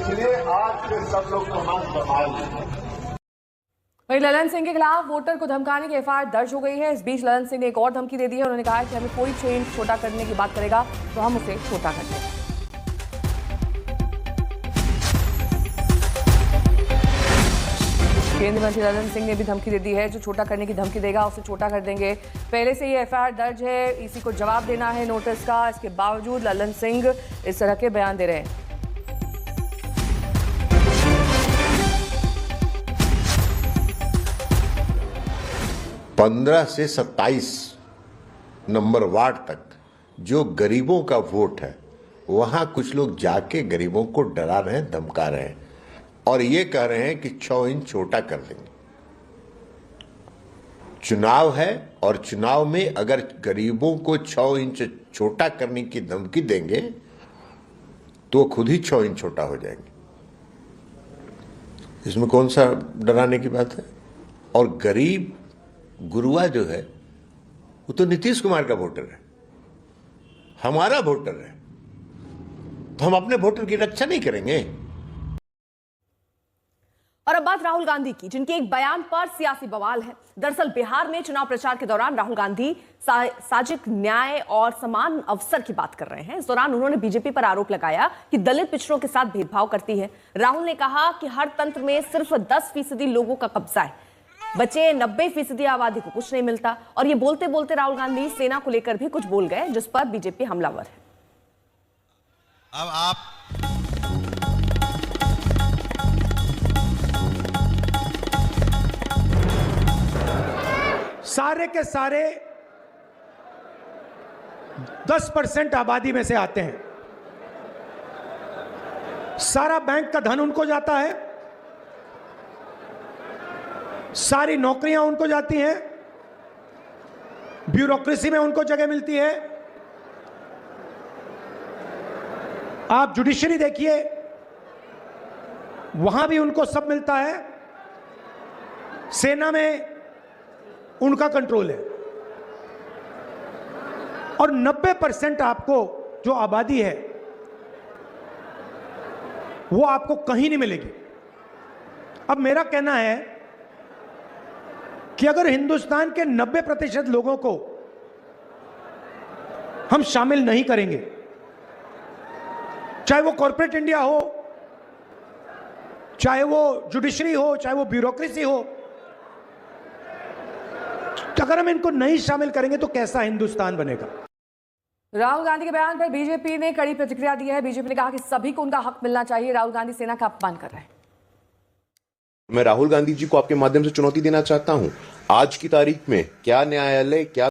इसलिए आज से सब लोग मन संभाल लें। वहीं ललन सिंह के खिलाफ वोटर को धमकाने की एफआईआर दर्ज हो गई है। इस बीच ललन सिंह ने एक और धमकी दे दी है। उन्होंने कहा है कि हमें कोई चेंज छोटा करने की बात करेगा तो हम उसे छोटा कर देंगे। केंद्रीय मंत्री ललन सिंह ने भी धमकी दे दी है। जो छोटा करने की धमकी देगा उसे छोटा कर देंगे। पहले से ये एफआईआर दर्ज है, इसी को जवाब देना है नोटिस का। इसके बावजूद ललन सिंह इस तरह के बयान दे रहे हैं। 15 से 27 नंबर वार्ड तक जो गरीबों का वोट है, वहां कुछ लोग जाके गरीबों को डरा रहे हैं, धमका रहे हैं और ये कह रहे हैं कि 6 इंच छोटा कर देंगे। चुनाव है और चुनाव में अगर गरीबों को 6 इंच छोटा करने की धमकी देंगे तो खुद ही 6 इंच छोटा हो जाएंगे। इसमें कौन सा डराने की बात है? और गरीब गुरुआ जो है वो तो नीतीश कुमार का वोटर है, हमारा वोटर है, तो हम अपने वोटर की रक्षा नहीं करेंगे। और अब बात राहुल गांधी की, जिनके एक बयान पर सियासी बवाल है। दरअसल बिहार में चुनाव प्रचार के दौरान राहुल गांधी सामाजिक न्याय और समान अवसर की बात कर रहे हैं। इस दौरान उन्होंने बीजेपी पर आरोप लगाया कि दलित पिछड़ों के साथ भेदभाव करती है। राहुल ने कहा कि हर तंत्र में सिर्फ 10% लोगों का कब्जा है, बचे 90% आबादी को कुछ नहीं मिलता। और ये बोलते बोलते राहुल गांधी सेना को लेकर भी कुछ बोल गए, जिस पर बीजेपी हमलावर है। अब आप सारे के सारे 10% आबादी में से आते हैं। सारा बैंक का धन उनको जाता है, सारी नौकरियां उनको जाती हैं, ब्यूरोक्रेसी में उनको जगह मिलती है। आप जुडिशरी देखिए, वहां भी उनको सब मिलता है। सेना में उनका कंट्रोल है और 90% आपको जो आबादी है वो आपको कहीं नहीं मिलेगी। अब मेरा कहना है कि अगर हिंदुस्तान के 90% लोगों को हम शामिल नहीं करेंगे, चाहे वो कॉर्पोरेट इंडिया हो, चाहे वो जुडिशरी हो, चाहे वो ब्यूरोक्रेसी हो, तो अगर हम इनको नहीं शामिल करेंगे तो कैसा हिंदुस्तान बनेगा? राहुल गांधी के बयान पर बीजेपी ने कड़ी प्रतिक्रिया दी है। बीजेपी ने कहा कि सभी को उनका हक मिलना चाहिए। राहुल गांधी सेना का अपमान कर रहे हैं। मैं राहुल गांधी जी को आपके माध्यम से चुनौती देना चाहता हूं। आज की तारीख में क्या न्यायालय, क्या